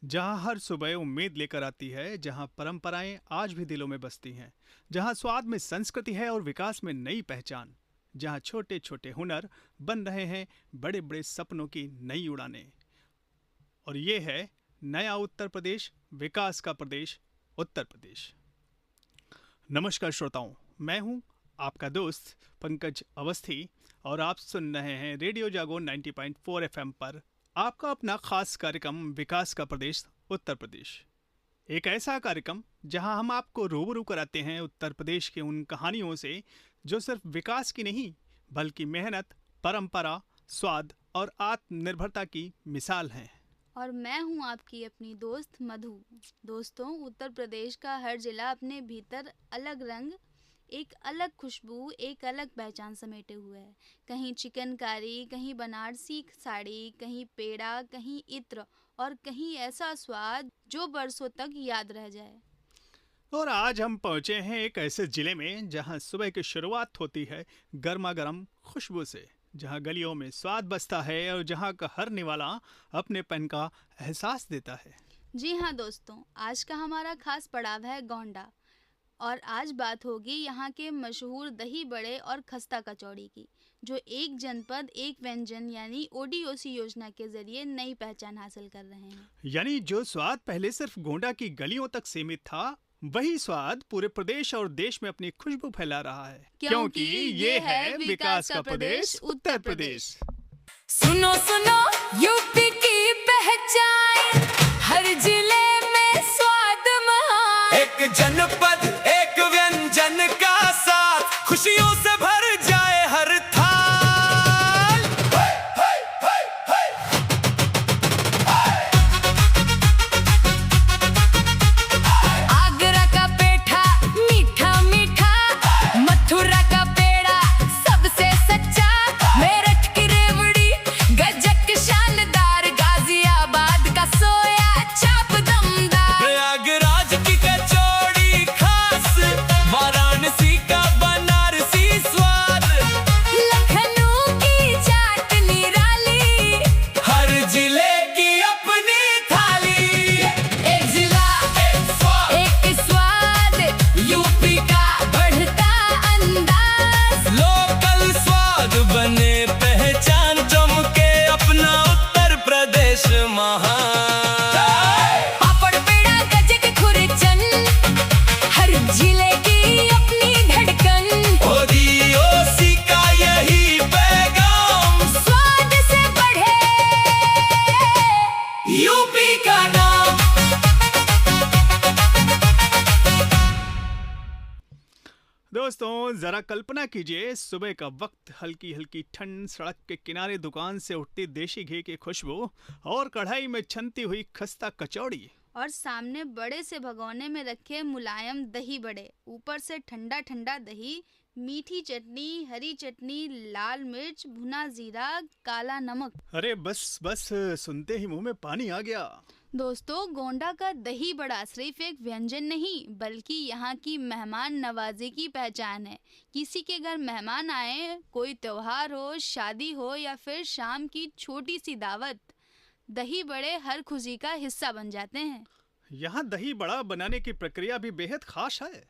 जहां हर सुबह उम्मीद लेकर आती है, जहां परंपराएं आज भी दिलों में बसती हैं, जहां स्वाद में संस्कृति है और विकास में नई पहचान, जहां छोटे छोटे हुनर बन रहे हैं बड़े बड़े सपनों की नई उड़ानें। और ये है नया उत्तर प्रदेश, विकास का प्रदेश, उत्तर प्रदेश। नमस्कार श्रोताओं, मैं हूं आपका दोस्त पंकज अवस्थी और आप सुन रहे हैं रेडियो जागो 90.4 एफएम पर आपका अपना खास कार्यक्रम विकास का प्रदेश, उत्तर प्रदेश। एक ऐसा कार्यक्रम जहां हम आपको रूबरू कराते हैं उत्तर प्रदेश के उन कहानियों से जो सिर्फ विकास की नहीं बल्कि मेहनत, परंपरा, स्वाद और आत्मनिर्भरता की मिसाल हैं। और मैं हूं आपकी अपनी दोस्त मधु। दोस्तों, उत्तर प्रदेश का हर जिला अपने भीतर अलग रंग, एक अलग खुशबू, एक अलग पहचान समेटे हुए है। कहीं चिकनकारी, कहीं बनारसी साड़ी, कहीं पेड़ा, कहीं इत्र और कहीं ऐसा स्वाद जो बरसों तक याद रह जाए। और आज हम पहुंचे हैं एक ऐसे जिले में जहां सुबह की शुरुआत होती है गर्मा गर्म खुशबू से, जहां गलियों में स्वाद बसता है और जहां का हर निवाला अपनेपन का एहसास देता है। जी हाँ दोस्तों, आज का हमारा खास पड़ाव है गोंडा। और आज बात होगी यहाँ के मशहूर दही बड़े और खस्ता कचौड़ी की, जो एक जनपद एक व्यंजन यानी ओडीओसी योजना के जरिए नई पहचान हासिल कर रहे हैं। यानी जो स्वाद पहले सिर्फ गोंडा की गलियों तक सीमित था, वही स्वाद पूरे प्रदेश और देश में अपनी खुशबू फैला रहा है, क्योंकि ये है विकास का प्रदेश, उत्तर प्रदेश। सुनो सुनो, यूपी की पहचान, हर जिले में स्वाद महान। एक जनपद एक व्यंजन का साथ, खुशियों से भर जाए हर थाल। आगरा का पेठा मीठा मीठा, मथुरा का पेड़ा सबसे सच्चा, मेरठ की रेवड़ी गजक शानदार, गाजियाबाद का सोया चाप दमदार, प्रयागराज की कचौड़ी खास, वाराणसी का बनारसी स्वाद, लखनऊ की चाट निराली, हर जिले की अपनी थाली। एक जिला एक स्वाद, यूपी का बढ़ता अंदाज, लोकल स्वाद बने पहचान, चमके अपना उत्तर प्रदेश महान। पापड़ पेड़ा गजक खुरचन, हर जिले की अपनी धड़कन, ओडीओसी का यही पैगाम, स्वाद से बढ़े यूपी का नाम। दोस्तों, जरा कल्पना कीजिए, सुबह का वक्त, हल्की हल्की ठंड, सड़क के किनारे दुकान से उठती देशी घी की खुशबू और कढ़ाई में छनती हुई खस्ता कचौड़ी, और सामने बड़े से भगोने में रखे मुलायम दही बड़े, ऊपर से ठंडा ठंडा दही, मीठी चटनी, हरी चटनी, लाल मिर्च, भुना जीरा, काला नमक। अरे बस बस, सुनते ही मुंह में पानी आ गया। दोस्तों, गोंडा का दही बड़ा सिर्फ एक व्यंजन नहीं बल्कि यहाँ की मेहमान नवाजी की पहचान है। किसी के घर मेहमान आए, कोई त्योहार हो, शादी हो या फिर शाम की छोटी सी दावत, दही बड़े हर खुशी का हिस्सा बन जाते हैं। यहाँ दही बड़ा बनाने की प्रक्रिया भी बेहद खास है।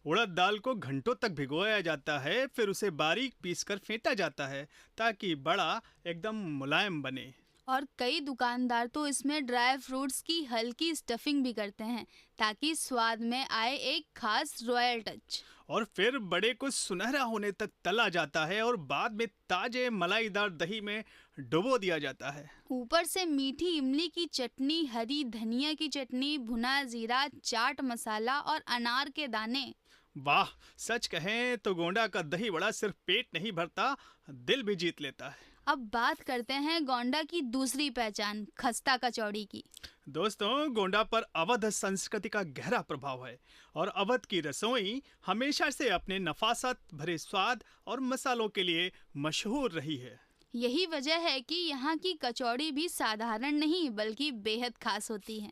उड़द दाल को घंटों तक भिगोया जाता है, फिर उसे बारीक पीसकर फेंटा जाता है ताकि बड़ा एकदम मुलायम बने। और कई दुकानदार तो इसमें ड्राई फ्रूट्स की हल्की स्टफिंग भी करते हैं ताकि स्वाद में आए एक खास रॉयल टच। और फिर बड़े को सुनहरा होने तक तला जाता है और बाद में ताजे मलाईदार दही में डुबो दिया जाता है। ऊपर से मीठी इमली की चटनी, हरी धनिया की चटनी, भुना जीरा, चाट मसाला और अनार के दाने। वाह, सच कहें तो गोंडा का दही बड़ा सिर्फ पेट नहीं भरता, दिल भी जीत लेता है। अब बात करते हैं गोंडा की दूसरी पहचान, खस्ता कचौड़ी की। दोस्तों, गोंडा पर अवध संस्कृति का गहरा प्रभाव है और अवध की रसोई हमेशा से अपने नफासत भरे स्वाद और मसालों के लिए मशहूर रही है। यही वजह है कि यहाँ की कचौड़ी भी साधारण नहीं बल्कि बेहद खास होती है।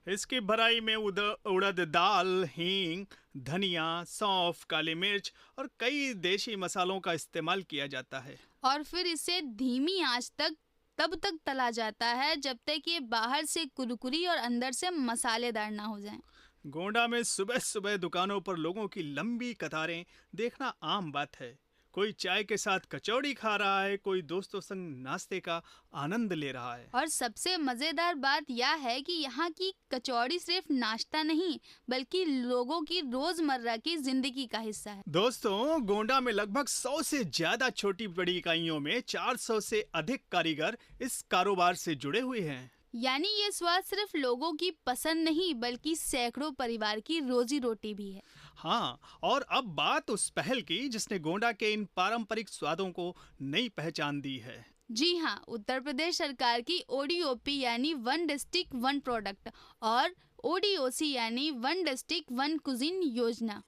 इसकी भराई में उड़द दाल, हींग, धनिया, सौंफ, काली मिर्च और कई देशी मसालों का इस्तेमाल किया जाता है। और फिर इसे धीमी आंच तक तब तक तला जाता है जब तक ये बाहर से कुरकुरी और अंदर से मसालेदार ना हो जाए। गोंडा में सुबह सुबह दुकानों पर लोगों की लंबी कतारें देखना आम बात है। कोई चाय के साथ कचौड़ी खा रहा है, कोई दोस्तों संग नाश्ते का आनंद ले रहा है। और सबसे मज़ेदार बात यह है कि यहाँ की कचौड़ी सिर्फ नाश्ता नहीं बल्कि लोगों की रोजमर्रा की जिंदगी का हिस्सा है। दोस्तों, गोंडा में लगभग 100 से ज्यादा छोटी बड़ी इकाइयों में 400 से अधिक कारीगर इस कारोबार से जुड़े हुए हैं। यानी ये स्वाद सिर्फ लोगों की पसंद नहीं बल्कि सैकड़ों परिवार की रोजी रोटी भी है। हाँ, और अब बात उस पहल की जिसने गोंडा के इन पारंपरिक स्वादों को नई पहचान दी है। जी हाँ, उत्तर प्रदेश सरकार की ओडीओपी यानी वन डिस्ट्रिक्ट वन प्रोडक्ट और ओडीओसी यानी वन डिस्ट्रिक्ट वन कुजीन योजना।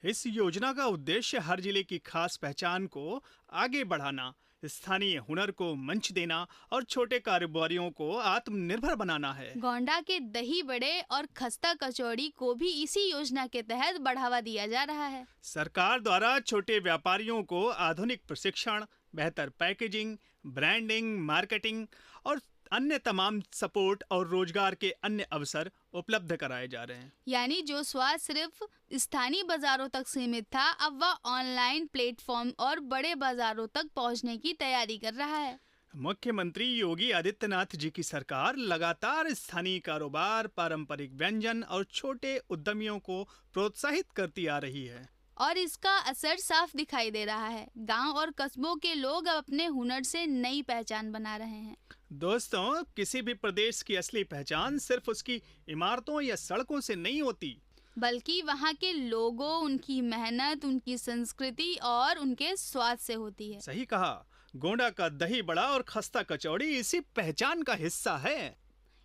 इस योजना का उद्देश्य हर जिले की खास पहचान को आगे बढ़ाना, स्थानीय हुनर को मंच देना और छोटे कारोबारियों को आत्मनिर्भर बनाना है। गोंडा के दही बड़े और खस्ता कचौड़ी को भी इसी योजना के तहत बढ़ावा दिया जा रहा है। सरकार द्वारा छोटे व्यापारियों को आधुनिक प्रशिक्षण, बेहतर पैकेजिंग, ब्रांडिंग, मार्केटिंग और अन्य तमाम सपोर्ट और रोजगार के अन्य अवसर उपलब्ध कराए जा रहे हैं। यानी जो स्वाद सिर्फ स्थानीय बाजारों तक सीमित था, अब वह ऑनलाइन प्लेटफॉर्म और बड़े बाजारों तक पहुंचने की तैयारी कर रहा है। मुख्यमंत्री योगी आदित्यनाथ जी की सरकार लगातार स्थानीय कारोबार, पारंपरिक व्यंजन और छोटे उद्यमियों को प्रोत्साहित करती आ रही है। और इसका असर साफ दिखाई दे रहा है। गांव और कस्बों के लोग अब अपने हुनर से नई पहचान बना रहे हैं। दोस्तों, किसी भी प्रदेश की असली पहचान सिर्फ उसकी इमारतों या सड़कों से नहीं होती, बल्कि वहाँ के लोगों, उनकी मेहनत, उनकी संस्कृति और उनके स्वाद से होती है। सही कहा। गोंडा का दही बड़ा और खस्ता कचौड़ी इसी पहचान का हिस्सा है।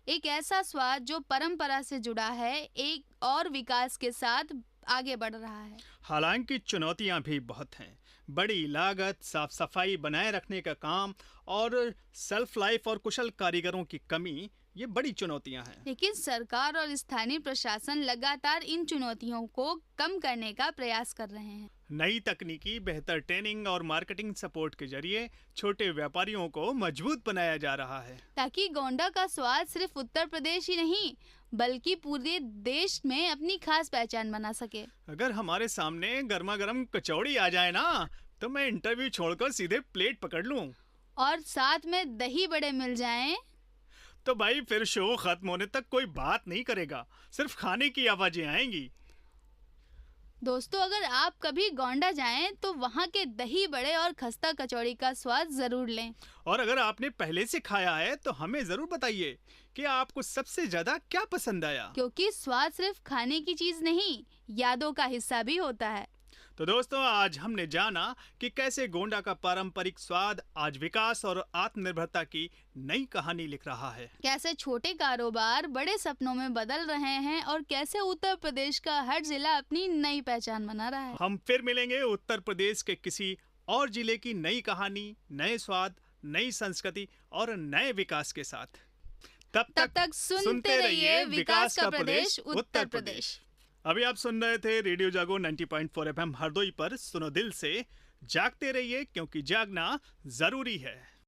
एक ऐसा स्वाद जो परंपरा से जुड़ा है, एक और विकास के साथ आगे बढ़ रहा है। हालांकि चुनौतियां भी बहुत हैं। बड़ी लागत, साफ सफाई बनाए रखने का काम और सेल्फ लाइफ और कुशल कारीगरों की कमी, ये बड़ी चुनौतियां हैं। लेकिन सरकार और स्थानीय प्रशासन लगातार इन चुनौतियों को कम करने का प्रयास कर रहे हैं। नई तकनीकी, बेहतर ट्रेनिंग और मार्केटिंग सपोर्ट के जरिए छोटे व्यापारियों को मजबूत बनाया जा रहा है, ताकि गोंडा का स्वाद सिर्फ उत्तर प्रदेश ही नहीं बल्कि पूरे देश में अपनी खास पहचान बना सके। अगर हमारे सामने गर्मा गर्म कचौड़ी आ जाए ना, तो मैं इंटरव्यू छोड़कर सीधे प्लेट पकड़ लूं। और साथ में दही बड़े मिल जाएं, तो भाई फिर शो खत्म होने तक कोई बात नहीं करेगा, सिर्फ खाने की आवाजें आएंगी। दोस्तों, अगर आप कभी गोंडा जाएं तो वहाँ के दही बड़े और खस्ता कचौड़ी का स्वाद जरूर लें। और अगर आपने पहले से खाया है तो हमें जरूर बताइए कि आपको सबसे ज्यादा क्या पसंद आया, क्योंकि स्वाद सिर्फ खाने की चीज नहीं, यादों का हिस्सा भी होता है। तो दोस्तों, आज हमने जाना कि कैसे गोंडा का पारंपरिक स्वाद आज विकास और आत्मनिर्भरता की नई कहानी लिख रहा है, कैसे छोटे कारोबार बड़े सपनों में बदल रहे हैं और कैसे उत्तर प्रदेश का हर जिला अपनी नई पहचान बना रहा है। हम फिर मिलेंगे उत्तर प्रदेश के किसी और जिले की नई कहानी, नए स्वाद, नई संस्कृति और नए विकास के साथ। तब तक सुनते रहिए विकास का प्रदेश उत्तर प्रदेश। अभी आप सुन रहे थे रेडियो जागो 90.4 FM हरदोई पर। सुनो दिल से, जागते रहिए क्योंकि जागना जरूरी है।